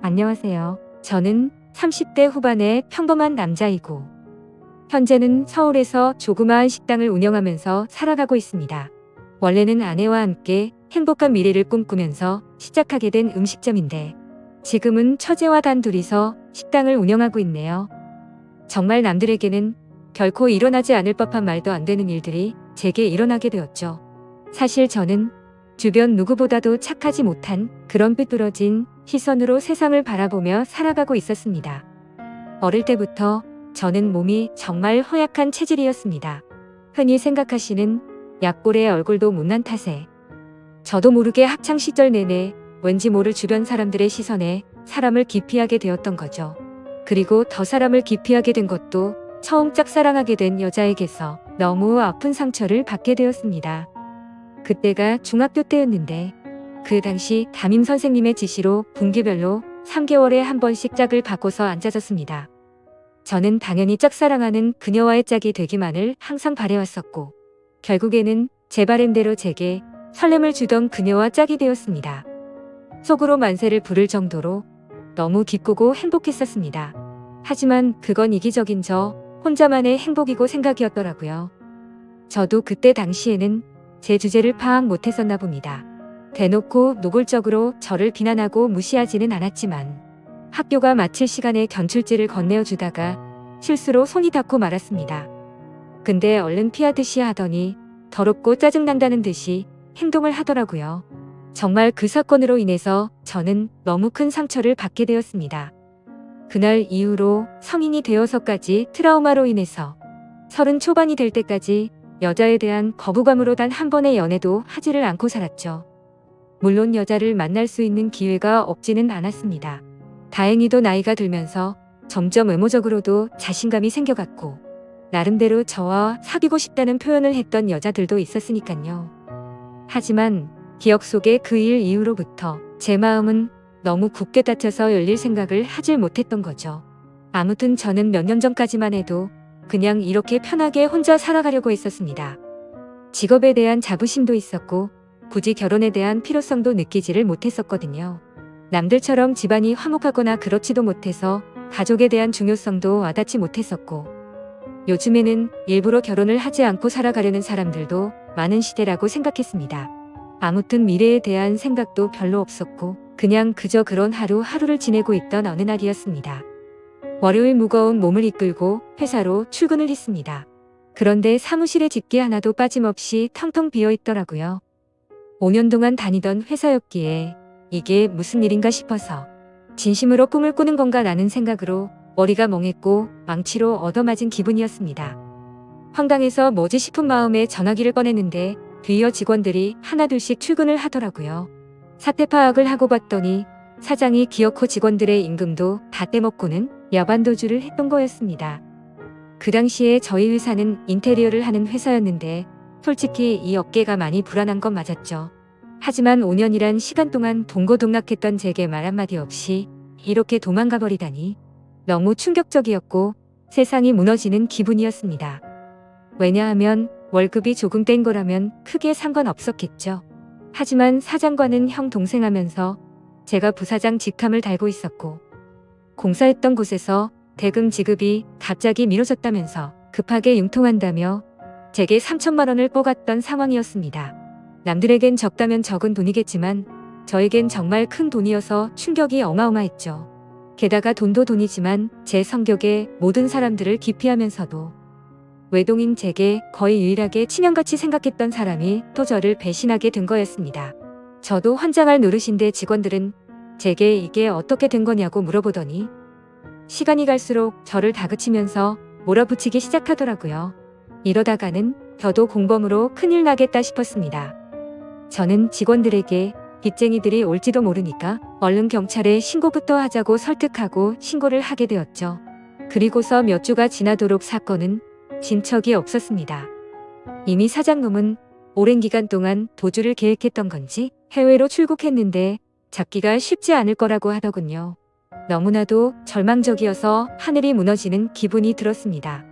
안녕하세요. 저는 30대 후반의 평범한 남자이고, 현재는 서울에서 조그마한 식당을 운영하면서 살아가고 있습니다. 원래는 아내와 함께 행복한 미래를 꿈꾸면서 시작하게 된 음식점인데, 지금은 처제와 단둘이서 식당을 운영하고 있네요. 정말 남들에게는 결코 일어나지 않을 법한 말도 안 되는 일들이 제게 일어나게 되었죠. 사실 저는 주변 누구보다도 착하지 못한 그런 삐뚤어진 시선으로 세상을 바라보며 살아가고 있었습니다. 어릴 때부터 저는 몸이 정말 허약한 체질이었습니다. 흔히 생각하시는 약골의 얼굴도 못난 탓에 저도 모르게 학창 시절 내내 왠지 모를 주변 사람들의 시선에 사람을 기피하게 되었던 거죠. 그리고 더 사람을 기피하게 된 것도 처음 짝사랑하게 된 여자에게서 너무 아픈 상처를 받게 되었습니다. 그때가 중학교 때였는데, 그 당시 담임 선생님의 지시로 분기별로 3개월에 한 번씩 짝을 바꿔서 앉아졌습니다. 저는 당연히 짝사랑하는 그녀와의 짝이 되기만을 항상 바래왔었고, 결국에는 제 바램대로 제게 설렘을 주던 그녀와 짝이 되었습니다. 속으로 만세를 부를 정도로 너무 기쁘고 행복했었습니다. 하지만 그건 이기적인 저 혼자만의 행복이고 생각이었더라고요. 저도 그때 당시에는 제 주제를 파악 못했었나 봅니다. 대놓고 노골적으로 저를 비난하고 무시하지는 않았지만, 학교가 마칠 시간에 견출지를 건네어 주다가 실수로 손이 닿고 말았습니다. 근데 얼른 피하듯이 하더니 더럽고 짜증난다는 듯이 행동을 하더라고요. 정말 그 사건으로 인해서 저는 너무 큰 상처를 받게 되었습니다. 그날 이후로 성인이 되어서까지 트라우마로 인해서 30 초반이 될 때까지 여자에 대한 거부감으로 단 한 번의 연애도 하지를 않고 살았죠. 물론 여자를 만날 수 있는 기회가 없지는 않았습니다. 다행히도 나이가 들면서 점점 외모적으로도 자신감이 생겨갔고, 나름대로 저와 사귀고 싶다는 표현을 했던 여자들도 있었으니까요. 하지만 기억 속의 그 일 이후로부터 제 마음은 너무 굳게 닫혀서 열릴 생각을 하질 못했던 거죠. 아무튼 저는 몇 년 전까지만 해도 그냥 이렇게 편하게 혼자 살아가려고 했었습니다. 직업에 대한 자부심도 있었고, 굳이 결혼에 대한 필요성도 느끼지를 못했었거든요. 남들처럼 집안이 화목하거나 그렇지도 못해서 가족에 대한 중요성도 와닿지 못했었고, 요즘에는 일부러 결혼을 하지 않고 살아가려는 사람들도 많은 시대라고 생각했습니다. 아무튼 미래에 대한 생각도 별로 없었고, 그냥 그저 그런 하루하루를 지내고 있던 어느 날이었습니다. 월요일 무거운 몸을 이끌고 회사로 출근을 했습니다. 그런데 사무실에 집게 하나도 빠짐없이 텅텅 비어 있더라고요. 5년 동안 다니던 회사였기에 이게 무슨 일인가 싶어서 진심으로 꿈을 꾸는 건가 라는 생각으로 머리가 멍했고 망치로 얻어맞은 기분이었습니다. 황당해서 뭐지 싶은 마음에 전화기를 꺼냈는데 뒤이어 직원들이 하나둘씩 출근을 하더라고요. 사태 파악을 하고 봤더니 사장이 기어코 직원들의 임금도 다 떼먹고는 야반도주를 했던 거였습니다. 그 당시에 저희 회사는 인테리어를 하는 회사였는데 솔직히 이 업계가 많이 불안한 건 맞았죠. 하지만 5년이란 시간 동안 동고동락했던 제게 말 한마디 없이 이렇게 도망가 버리다니 너무 충격적이었고 세상이 무너지는 기분이었습니다. 왜냐하면 월급이 조금 뗀 거라면 크게 상관없었겠죠. 하지만 사장과는 형 동생 하면서 제가 부사장 직함을 달고 있었고, 공사했던 곳에서 대금 지급이 갑자기 미뤄졌다면서 급하게 융통한다며 제게 3천만 원을 뽀갔던 상황이었습니다. 남들에겐 적다면 적은 돈이겠지만 저에겐 정말 큰 돈이어서 충격이 어마어마했죠. 게다가 돈도 돈이지만 제 성격에 모든 사람들을 기피하면서도 외동인 제게 거의 유일하게 친형같이 생각했던 사람이 또 저를 배신하게 된 거였습니다. 저도 환장할 노릇인데 직원들은 제게 이게 어떻게 된 거냐고 물어보더니 시간이 갈수록 저를 다그치면서 몰아붙이기 시작하더라고요. 이러다가는 저도 공범으로 큰일 나겠다 싶었습니다. 저는 직원들에게 빚쟁이들이 올지도 모르니까 얼른 경찰에 신고부터 하자고 설득하고 신고를 하게 되었죠. 그리고서 몇 주가 지나도록 사건은 진척이 없었습니다. 이미 사장놈은 오랜 기간 동안 도주를 계획했던 건지 해외로 출국했는데 잡기가 쉽지 않을 거라고 하더군요. 너무나도 절망적이어서 하늘이 무너지는 기분이 들었습니다.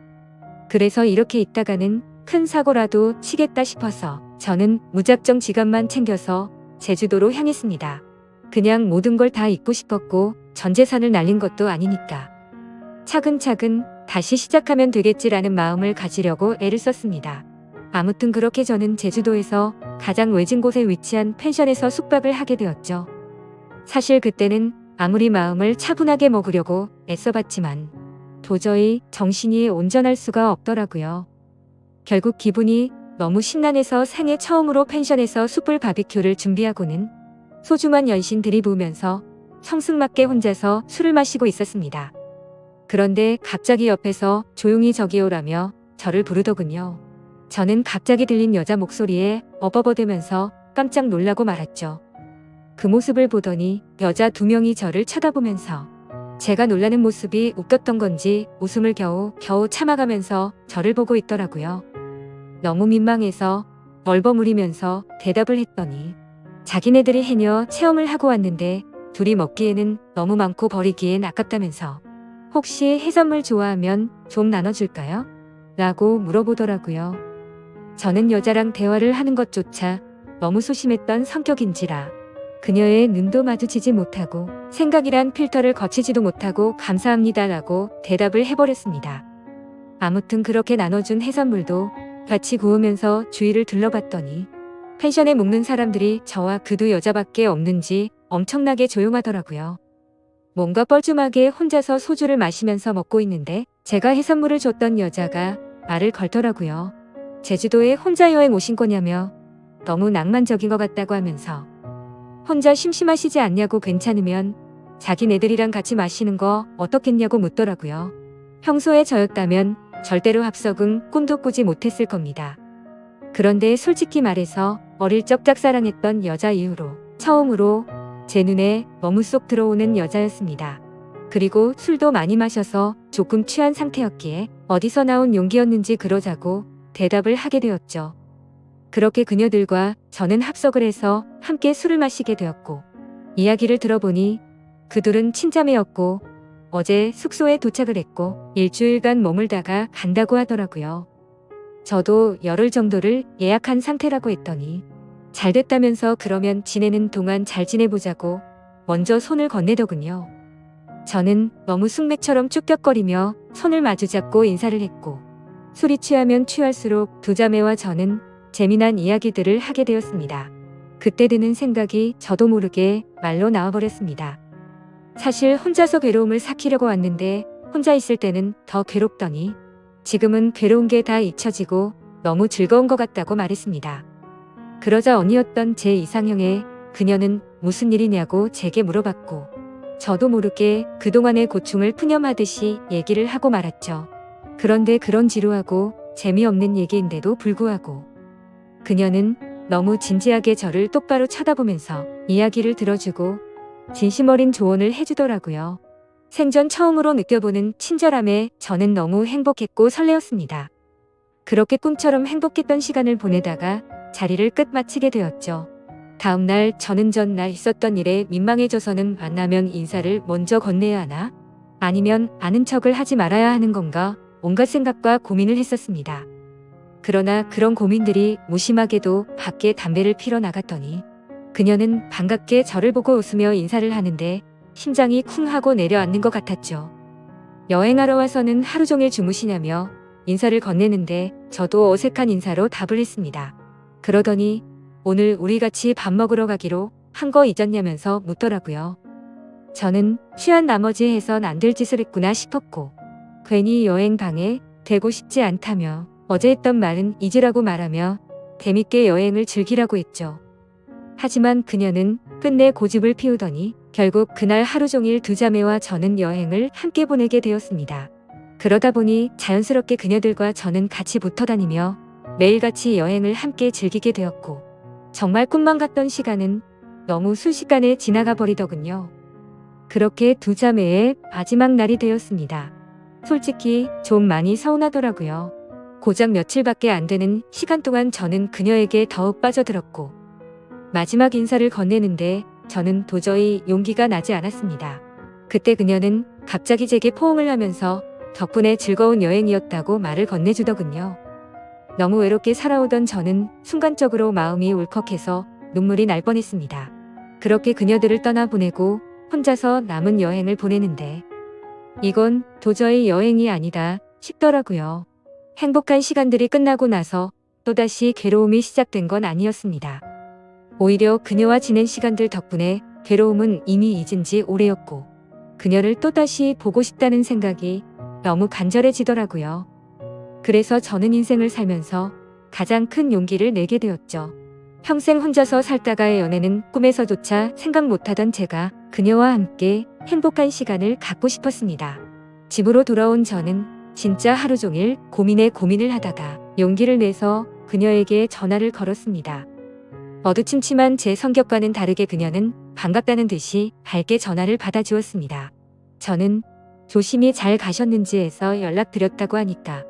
그래서 이렇게 있다가는 큰 사고라도 치겠다 싶어서 저는 무작정 지갑만 챙겨서 제주도로 향했습니다. 그냥 모든 걸 다 잊고 싶었고 전 재산을 날린 것도 아니니까. 차근차근 다시 시작하면 되겠지라는 마음을 가지려고 애를 썼습니다. 아무튼 그렇게 저는 제주도에서 가장 외진 곳에 위치한 펜션에서 숙박을 하게 되었죠. 사실 그때는 아무리 마음을 차분하게 먹으려고 애써봤지만 도저히 정신이 온전할 수가 없더라고요. 결국 기분이 너무 심란해서 생애 처음으로 펜션에서 숯불 바비큐를 준비하고는 소주만 연신 들이부으면서 성승맞게 혼자서 술을 마시고 있었습니다. 그런데 갑자기 옆에서 조용히 저기 오라며 저를 부르더군요. 저는 갑자기 들린 여자 목소리에 어버버되면서 깜짝 놀라고 말았죠. 그 모습을 보더니 여자 2명이 저를 쳐다보면서 제가 놀라는 모습이 웃겼던 건지 웃음을 겨우 참아가면서 저를 보고 있더라고요. 너무 민망해서 얼버무리면서 대답을 했더니 자기네들이 해녀 체험을 하고 왔는데 둘이 먹기에는 너무 많고 버리기엔 아깝다면서 혹시 해산물 좋아하면 좀 나눠줄까요? 라고 물어보더라고요. 저는 여자랑 대화를 하는 것조차 너무 소심했던 성격인지라 그녀의 눈도 마주치지 못하고 생각이란 필터를 거치지도 못하고 감사합니다라고 대답을 해버렸습니다. 아무튼 그렇게 나눠준 해산물도 같이 구우면서 주위를 둘러봤더니 펜션에 묵는 사람들이 저와 그 두 여자밖에 없는지 엄청나게 조용하더라고요. 뭔가 뻘쭘하게 혼자서 소주를 마시면서 먹고 있는데 제가 해산물을 줬던 여자가 말을 걸더라고요. 제주도에 혼자 여행 오신 거냐며 너무 낭만적인 것 같다고 하면서 혼자 심심하시지 않냐고 괜찮으면 자기네들이랑 같이 마시는 거 어떻겠냐고 묻더라고요. 평소에 저였다면 절대로 합석은 꿈도 꾸지 못했을 겁니다. 그런데 솔직히 말해서 어릴 적 짝사랑했던 여자 이후로 처음으로 제 눈에 너무 쏙 들어오는 여자였습니다. 그리고 술도 많이 마셔서 조금 취한 상태였기에 어디서 나온 용기였는지 그러자고 대답을 하게 되었죠. 그렇게 그녀들과 저는 합석을 해서 함께 술을 마시게 되었고 이야기를 들어보니 그들은 친자매였고 어제 숙소에 도착을 했고 일주일간 머물다가 간다고 하더라고요. 저도 열흘 정도를 예약한 상태라고 했더니 잘 됐다면서 그러면 지내는 동안 잘 지내보자고 먼저 손을 건네더군요. 저는 너무 숙맥처럼 쭈뼛거리며 손을 마주잡고 인사를 했고 술이 취하면 취할수록 두 자매와 저는 재미난 이야기들을 하게 되었습니다. 그때 드는 생각이 저도 모르게 말로 나와버렸습니다. 사실 혼자서 괴로움을 삭히려고 왔는데 혼자 있을 때는 더 괴롭더니 지금은 괴로운 게 다 잊혀지고 너무 즐거운 것 같다고 말했습니다. 그러자 언니였던 제 이상형의 그녀는 무슨 일이냐고 제게 물어봤고 저도 모르게 그동안의 고충을 푸념하듯이 얘기를 하고 말았죠. 그런데 그런 지루하고 재미없는 얘기인데도 불구하고 그녀는 너무 진지하게 저를 똑바로 쳐다보면서 이야기를 들어주고 진심 어린 조언을 해주더라고요. 생전 처음으로 느껴보는 친절함에 저는 너무 행복했고 설레었습니다. 그렇게 꿈처럼 행복했던 시간을 보내다가 자리를 끝마치게 되었죠. 다음날 저는 전날 있었던 일에 민망해져서는 만나면 인사를 먼저 건네야 하나? 아니면 아는 척을 하지 말아야 하는 건가? 온갖 생각과 고민을 했었습니다. 그러나 그런 고민들이 무심하게도 밖에 담배를 피러 나갔더니 그녀는 반갑게 저를 보고 웃으며 인사를 하는데 심장이 쿵 하고 내려앉는 것 같았죠. 여행하러 와서는 하루 종일 주무시냐며 인사를 건네는데 저도 어색한 인사로 답을 했습니다. 그러더니 오늘 우리 같이 밥 먹으러 가기로 한 거 잊었냐면서 묻더라고요. 저는 취한 나머지 해선 안 될 짓을 했구나 싶었고 괜히 여행 방해되고 싶지 않다며 어제 했던 말은 잊으라고 말하며 재밌게 여행을 즐기라고 했죠. 하지만 그녀는 끝내 고집을 피우더니 결국 그날 하루 종일 두 자매와 저는 여행을 함께 보내게 되었습니다. 그러다 보니 자연스럽게 그녀들과 저는 같이 붙어 다니며 매일같이 여행을 함께 즐기게 되었고 정말 꿈만 같던 시간은 너무 순식간에 지나가 버리더군요. 그렇게 두 자매의 마지막 날이 되었습니다. 솔직히 좀 많이 서운하더라고요. 고작 며칠밖에 안 되는 시간 동안 저는 그녀에게 더욱 빠져들었고 마지막 인사를 건네는데 저는 도저히 용기가 나지 않았습니다. 그때 그녀는 갑자기 제게 포옹을 하면서 덕분에 즐거운 여행이었다고 말을 건네주더군요. 너무 외롭게 살아오던 저는 순간적으로 마음이 울컥해서 눈물이 날 뻔했습니다. 그렇게 그녀들을 떠나보내고 혼자서 남은 여행을 보내는데 이건 도저히 여행이 아니다 싶더라고요. 행복한 시간들이 끝나고 나서 또다시 괴로움이 시작된 건 아니었습니다. 오히려 그녀와 지낸 시간들 덕분에 괴로움은 이미 잊은 지 오래였고 그녀를 또다시 보고 싶다는 생각이 너무 간절해지더라고요. 그래서 저는 인생을 살면서 가장 큰 용기를 내게 되었죠. 평생 혼자서 살다가의 연애는 꿈에서조차 생각 못하던 제가 그녀와 함께 행복한 시간을 갖고 싶었습니다. 집으로 돌아온 저는 진짜 하루 종일 고민에 고민을 하다가 용기를 내서 그녀에게 전화를 걸었습니다. 어두침침한 제 성격과는 다르게 그녀는 반갑다는 듯이 밝게 전화를 받아주었습니다. 저는 조심히 잘 가셨는지 해서 연락드렸다고 하니까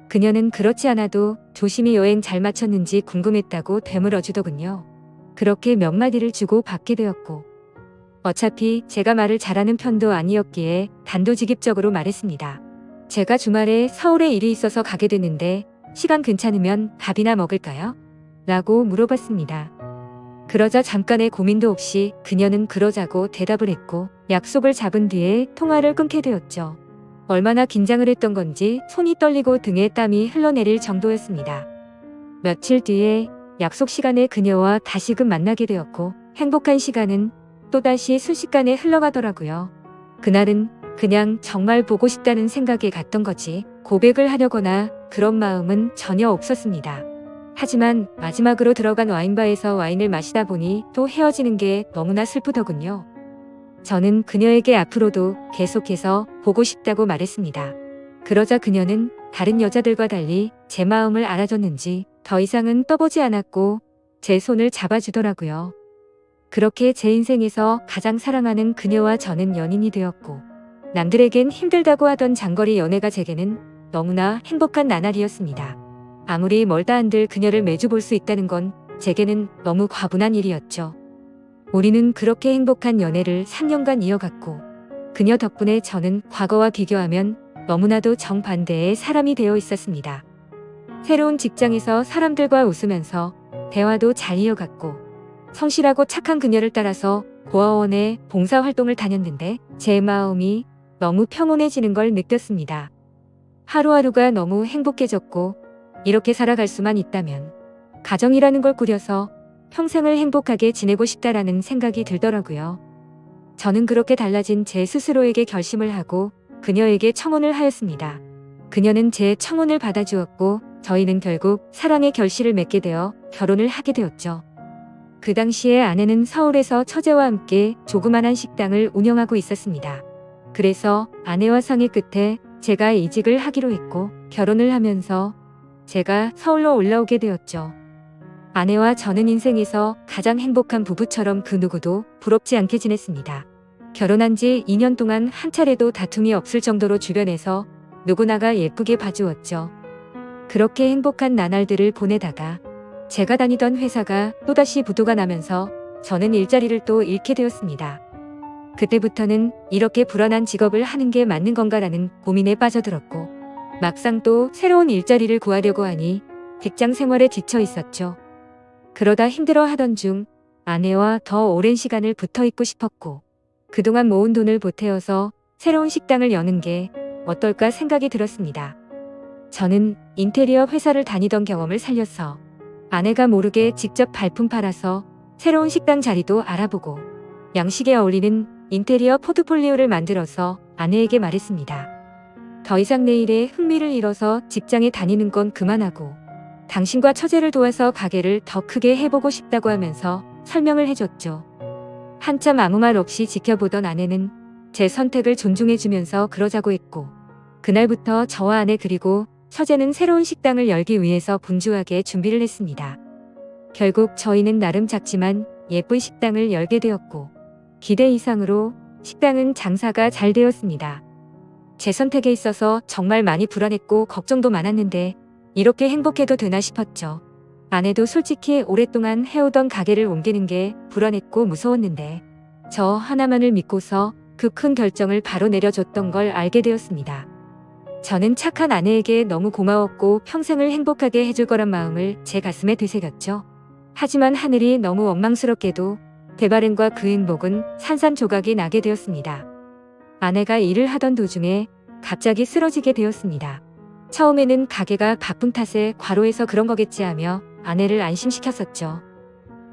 그녀는 그렇지 않아도 조심히 여행 잘 마쳤는지 궁금했다고 되물어주더군요. 그렇게 몇 마디를 주고 받게 되었고 어차피 제가 말을 잘하는 편도 아니었기에 단도직입적으로 말했습니다. 제가 주말에 서울에 일이 있어서 가게 됐는데 시간 괜찮으면 밥이나 먹을까요? 라고 물어봤습니다. 그러자 잠깐의 고민도 없이 그녀는 그러자고 대답을 했고 약속을 잡은 뒤에 통화를 끊게 되었죠. 얼마나 긴장을 했던 건지 손이 떨리고 등에 땀이 흘러내릴 정도였습니다. 며칠 뒤에 약속 시간에 그녀와 다시금 만나게 되었고 행복한 시간은 또다시 순식간에 흘러가더라고요. 그날은 그냥 정말 보고 싶다는 생각에 갔던 거지 고백을 하려거나 그런 마음은 전혀 없었습니다. 하지만 마지막으로 들어간 와인바에서 와인을 마시다 보니 또 헤어지는 게 너무나 슬프더군요. 저는 그녀에게 앞으로도 계속해서 보고 싶다고 말했습니다. 그러자 그녀는 다른 여자들과 달리 제 마음을 알아줬는지 더 이상은 떠보지 않았고 제 손을 잡아주더라고요. 그렇게 제 인생에서 가장 사랑하는 그녀와 저는 연인이 되었고 남들에겐 힘들다고 하던 장거리 연애가 제게는 너무나 행복한 나날이었습니다. 아무리 멀다 한들 그녀를 매주 볼 수 있다는 건 제게는 너무 과분한 일이었죠. 우리는 그렇게 행복한 연애를 3년간 이어갔고 그녀 덕분에 저는 과거와 비교하면 너무나도 정반대의 사람이 되어 있었습니다. 새로운 직장에서 사람들과 웃으면서 대화도 잘 이어갔고 성실하고 착한 그녀를 따라서 고아원에 봉사활동을 다녔는데 제 마음이 너무 평온해지는 걸 느꼈습니다. 하루하루가 너무 행복해졌고 이렇게 살아갈 수만 있다면 가정이라는 걸 꾸려서 평생을 행복하게 지내고 싶다라는 생각이 들더라고요. 저는 그렇게 달라진 제 스스로에게 결심을 하고 그녀에게 청혼을 하였습니다. 그녀는 제 청혼을 받아주었고 저희는 결국 사랑의 결실을 맺게 되어 결혼을 하게 되었죠. 그 당시에 아내는 서울에서 처제와 함께 조그만한 식당을 운영하고 있었습니다. 그래서 아내와 상의 끝에 제가 이직을 하기로 했고 결혼을 하면서 제가 서울로 올라오게 되었죠. 아내와 저는 인생에서 가장 행복한 부부처럼 그 누구도 부럽지 않게 지냈습니다. 결혼한 지 2년 동안 한 차례도 다툼이 없을 정도로 주변에서 누구나가 예쁘게 봐주었죠. 그렇게 행복한 나날들을 보내다가 제가 다니던 회사가 또다시 부도가 나면서 저는 일자리를 또 잃게 되었습니다. 그때부터는 이렇게 불안한 직업을 하는 게 맞는 건가라는 고민에 빠져들었고 막상 또 새로운 일자리를 구하려고 하니 직장 생활에 지쳐 있었죠. 그러다 힘들어하던 중 아내와 더 오랜 시간을 붙어 있고 싶었고 그동안 모은 돈을 보태어서 새로운 식당을 여는 게 어떨까 생각이 들었습니다. 저는 인테리어 회사를 다니던 경험을 살려서 아내가 모르게 직접 발품 팔아서 새로운 식당 자리도 알아보고 양식에 어울리는 인테리어 포트폴리오를 만들어서 아내에게 말했습니다. 더 이상 내 일에 흥미를 잃어서 직장에 다니는 건 그만하고 당신과 처제를 도와서 가게를 더 크게 해보고 싶다고 하면서 설명을 해줬죠. 한참 아무 말 없이 지켜보던 아내는 제 선택을 존중해주면서 그러자고 했고 그날부터 저와 아내 그리고 처제는 새로운 식당을 열기 위해서 분주하게 준비를 했습니다. 결국 저희는 나름 작지만 예쁜 식당을 열게 되었고 기대 이상으로 식당은 장사가 잘 되었습니다. 제 선택에 있어서 정말 많이 불안했고 걱정도 많았는데 이렇게 행복해도 되나 싶었죠. 아내도 솔직히 오랫동안 해오던 가게를 옮기는 게 불안했고 무서웠는데 저 하나만을 믿고서 그 큰 결정을 바로 내려줬던 걸 알게 되었습니다. 저는 착한 아내에게 너무 고마웠고 평생을 행복하게 해줄 거란 마음을 제 가슴에 되새겼죠. 하지만 하늘이 너무 원망스럽게도 대발행과 그 행복은 산산조각이 나게 되었습니다. 아내가 일을 하던 도중에 갑자기 쓰러지게 되었습니다. 처음에는 가게가 바쁜 탓에 과로해서 그런 거겠지 하며 아내를 안심시켰었죠.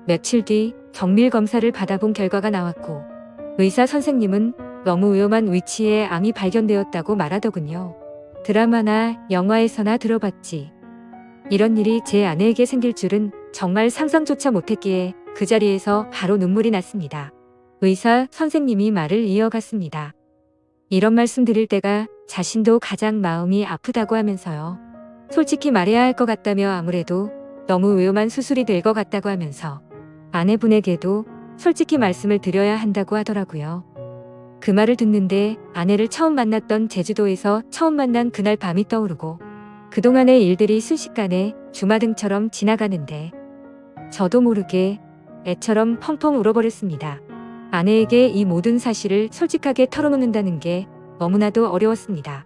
며칠 뒤 정밀 검사를 받아본 결과가 나왔고 의사 선생님은 너무 위험한 위치에 암이 발견되었다고 말하더군요. 드라마나 영화에서나 들어봤지. 이런 일이 제 아내에게 생길 줄은 정말 상상조차 못했기에 그 자리에서 바로 눈물이 났습니다. 의사 선생님이 말을 이어갔습니다. 이런 말씀 드릴 때가 자신도 가장 마음이 아프다고 하면서요. 솔직히 말해야 할 것 같다며 아무래도 너무 위험한 수술이 될 것 같다고 하면서 아내분에게도 솔직히 말씀을 드려야 한다고 하더라고요. 그 말을 듣는데 아내를 처음 만났던 제주도에서 처음 만난 그날 밤이 떠오르고 그동안의 일들이 순식간에 주마등처럼 지나가는데 저도 모르게 애처럼 펑펑 울어버렸습니다. 아내에게 이 모든 사실을 솔직하게 털어놓는다는 게 너무나도 어려웠습니다.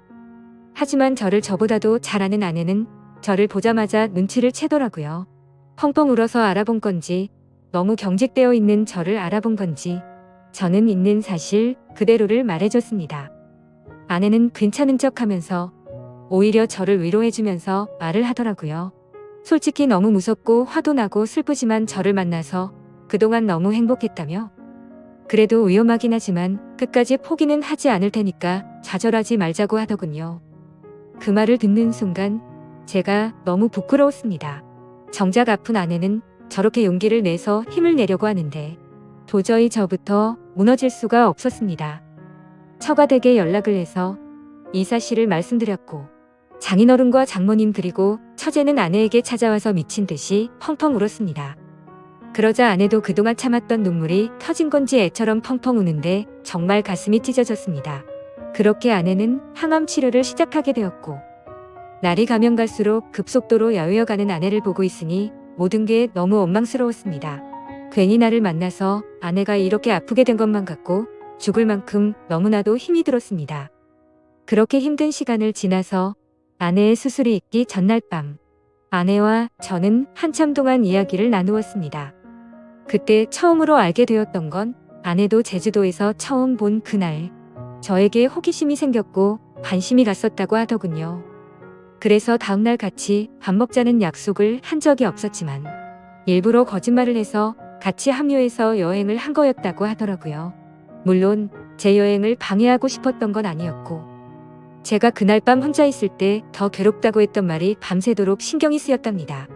하지만 저를 저보다도 잘 아는 아내는 저를 보자마자 눈치를 채더라고요. 펑펑 울어서 알아본 건지 너무 경직되어 있는 저를 알아본 건지 저는 있는 사실 그대로를 말해줬습니다. 아내는 괜찮은 척하면서 오히려 저를 위로해주면서 말을 하더라고요. 솔직히 너무 무섭고 화도 나고 슬프지만 저를 만나서 그동안 너무 행복했다며. 그래도 위험하긴 하지만 끝까지 포기는 하지 않을 테니까 좌절하지 말자고 하더군요. 그 말을 듣는 순간 제가 너무 부끄러웠습니다. 정작 아픈 아내는 저렇게 용기를 내서 힘을 내려고 하는데 도저히 저부터 무너질 수가 없었습니다. 처가댁에 연락을 해서 이 사실을 말씀드렸고 장인어른과 장모님 그리고 처제는 아내에게 찾아와서 미친 듯이 펑펑 울었습니다. 그러자 아내도 그동안 참았던 눈물이 터진 건지 애처럼 펑펑 우는데 정말 가슴이 찢어졌습니다. 그렇게 아내는 항암 치료를 시작하게 되었고 날이 가면 갈수록 급속도로 야위어가는 아내를 보고 있으니 모든 게 너무 원망스러웠습니다. 괜히 나를 만나서 아내가 이렇게 아프게 된 것만 같고 죽을 만큼 너무나도 힘이 들었습니다. 그렇게 힘든 시간을 지나서 아내의 수술이 있기 전날 밤 아내와 저는 한참 동안 이야기를 나누었습니다. 그때 처음으로 알게 되었던 건 아내도 제주도에서 처음 본 그날 저에게 호기심이 생겼고 관심이 갔었다고 하더군요. 그래서 다음날 같이 밥 먹자는 약속을 한 적이 없었지만 일부러 거짓말을 해서 같이 합류해서 여행을 한 거였다고 하더라고요. 물론 제 여행을 방해하고 싶었던 건 아니었고 제가 그날 밤 혼자 있을 때 더 괴롭다고 했던 말이 밤새도록 신경이 쓰였답니다.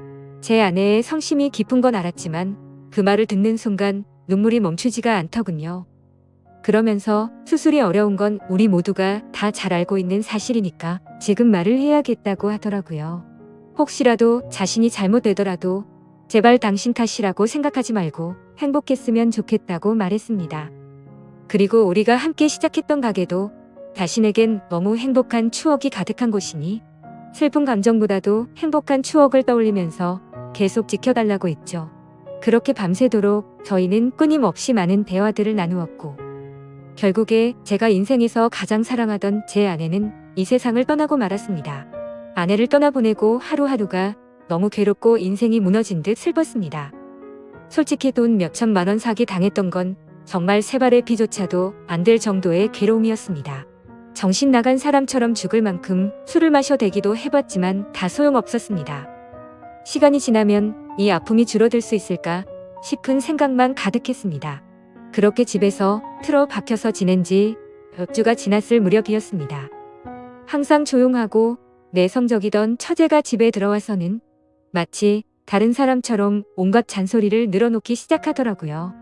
제 아내의 성심이 깊은 건 알았지만 그 말을 듣는 순간 눈물이 멈추지가 않더군요. 그러면서 수술이 어려운 건 우리 모두가 다 잘 알고 있는 사실이니까 지금 말을 해야겠다고 하더라고요. 혹시라도 자신이 잘못되더라도 제발 당신 탓이라고 생각하지 말고 행복했으면 좋겠다고 말했습니다. 그리고 우리가 함께 시작했던 가게도 자신에겐 너무 행복한 추억이 가득한 곳이니 슬픈 감정보다도 행복한 추억을 떠올리면서 계속 지켜달라고 했죠. 그렇게 밤새도록 저희는 끊임없이 많은 대화들을 나누었고 결국에 제가 인생에서 가장 사랑하던 제 아내는 이 세상을 떠나고 말았습니다. 아내를 떠나보내고 하루하루가 너무 괴롭고 인생이 무너진 듯 슬펐습니다. 솔직히 돈 몇천만 원 사기 당했던 건 정말 세 발의 피조차도 안 될 정도의 괴로움이었습니다. 정신 나간 사람처럼 죽을 만큼 술을 마셔 대기도 해봤지만 다 소용없었습니다. 시간이 지나면 이 아픔이 줄어들 수 있을까 싶은 생각만 가득했습니다. 그렇게 집에서 틀어 박혀서 지낸 지 몇 주가 지났을 무렵이었습니다. 항상 조용하고 내성적이던 처제가 집에 들어와서는 마치 다른 사람처럼 온갖 잔소리를 늘어놓기 시작하더라고요.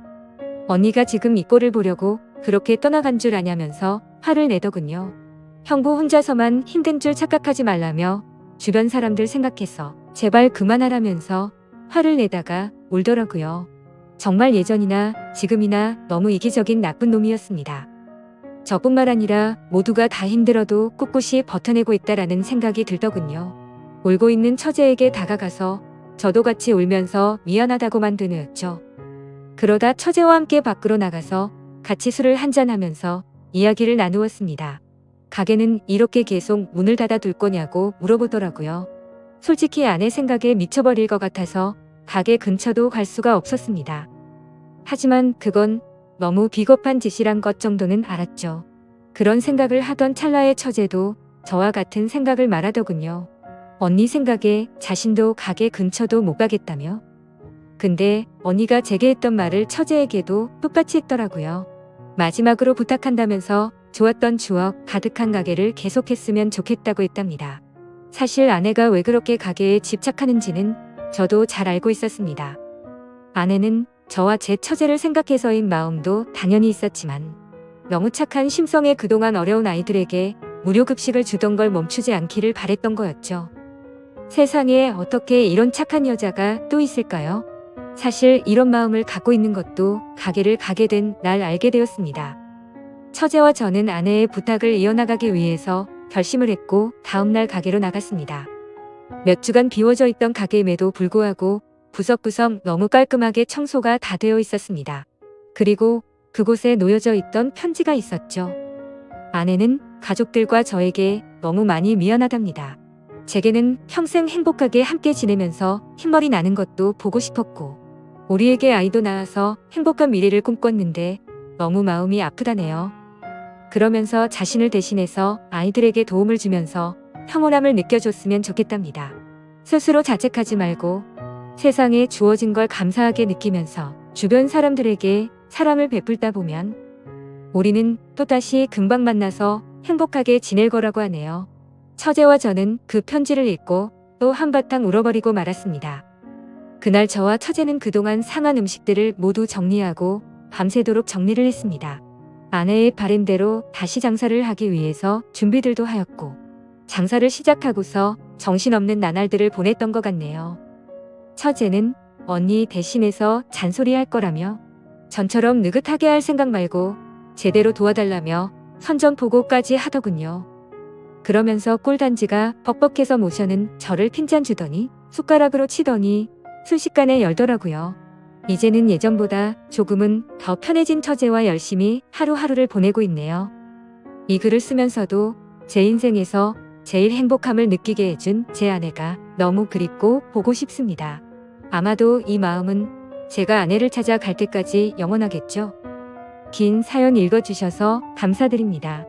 언니가 지금 이 꼴을 보려고 그렇게 떠나간 줄 아냐면서 화를 내더군요. 형부 혼자서만 힘든 줄 착각하지 말라며 주변 사람들 생각해서 제발 그만하라면서 화를 내다가 울더라고요. 정말 예전이나 지금이나 너무 이기적인 나쁜 놈이었습니다. 저뿐만 아니라 모두가 다 힘들어도 꿋꿋이 버텨내고 있다라는 생각이 들더군요. 울고 있는 처제에게 다가가서 저도 같이 울면서 미안하다고만 되뇌었죠. 그러다 처제와 함께 밖으로 나가서 같이 술을 한잔하면서 이야기를 나누었습니다. 가게는 이렇게 계속 문을 닫아둘 거냐고 물어보더라고요. 솔직히 아내 생각에 미쳐버릴 것 같아서 가게 근처도 갈 수가 없었습니다. 하지만 그건 너무 비겁한 짓이란 것 정도는 알았죠. 그런 생각을 하던 찰나의 처제도 저와 같은 생각을 말하더군요. 언니 생각에 자신도 가게 근처도 못 가겠다며. 근데 언니가 제게 했던 말을 처제에게도 똑같이 했더라고요. 마지막으로 부탁한다면서 좋았던 추억 가득한 가게를 계속했으면 좋겠다고 했답니다. 사실 아내가 왜 그렇게 가게에 집착하는지는 저도 잘 알고 있었습니다. 아내는 저와 제 처제를 생각해서인 마음도 당연히 있었지만 너무 착한 심성에 그동안 어려운 아이들에게 무료 급식을 주던 걸 멈추지 않기를 바랬던 거였죠. 세상에 어떻게 이런 착한 여자가 또 있을까요? 사실 이런 마음을 갖고 있는 것도 가게를 가게 된 날 알게 되었습니다. 처제와 저는 아내의 부탁을 이어나가기 위해서 결심을 했고 다음날 가게로 나갔습니다. 몇 주간 비워져 있던 가게임에도 불구하고 구석구석 너무 깔끔하게 청소가 다 되어 있었습니다. 그리고 그곳에 놓여져 있던 편지가 있었죠. 아내는 가족들과 저에게 너무 많이 미안하답니다. 제게는 평생 행복하게 함께 지내면서 흰머리 나는 것도 보고 싶었고 우리에게 아이도 낳아서 행복한 미래를 꿈꿨는데 너무 마음이 아프다네요. 그러면서 자신을 대신해서 아이들에게 도움을 주면서 평온함을 느껴줬으면 좋겠답니다. 스스로 자책하지 말고 세상에 주어진 걸 감사하게 느끼면서 주변 사람들에게 사랑을 베풀다 보면 우리는 또다시 금방 만나서 행복하게 지낼 거라고 하네요. 처제와 저는 그 편지를 읽고 또 한바탕 울어버리고 말았습니다. 그날 저와 처제는 그동안 상한 음식들을 모두 정리하고 밤새도록 정리를 했습니다. 아내의 바램대로 다시 장사를 하기 위해서 준비들도 하였고 장사를 시작하고서 정신없는 나날들을 보냈던 것 같네요. 처제는 언니 대신해서 잔소리할 거라며 전처럼 느긋하게 할 생각 말고 제대로 도와달라며 선전포고까지 하더군요. 그러면서 꿀단지가 뻑뻑해서 모셔는 저를 핀잔 주더니 숟가락으로 치더니 순식간에 열더라고요. 이제는 예전보다 조금은 더 편해진 처제와 열심히 하루하루를 보내고 있네요. 이 글을 쓰면서도 제 인생에서 제일 행복함을 느끼게 해준 제 아내가 너무 그립고 보고 싶습니다. 아마도 이 마음은 제가 아내를 찾아 갈 때까지 영원하겠죠. 긴 사연 읽어주셔서 감사드립니다.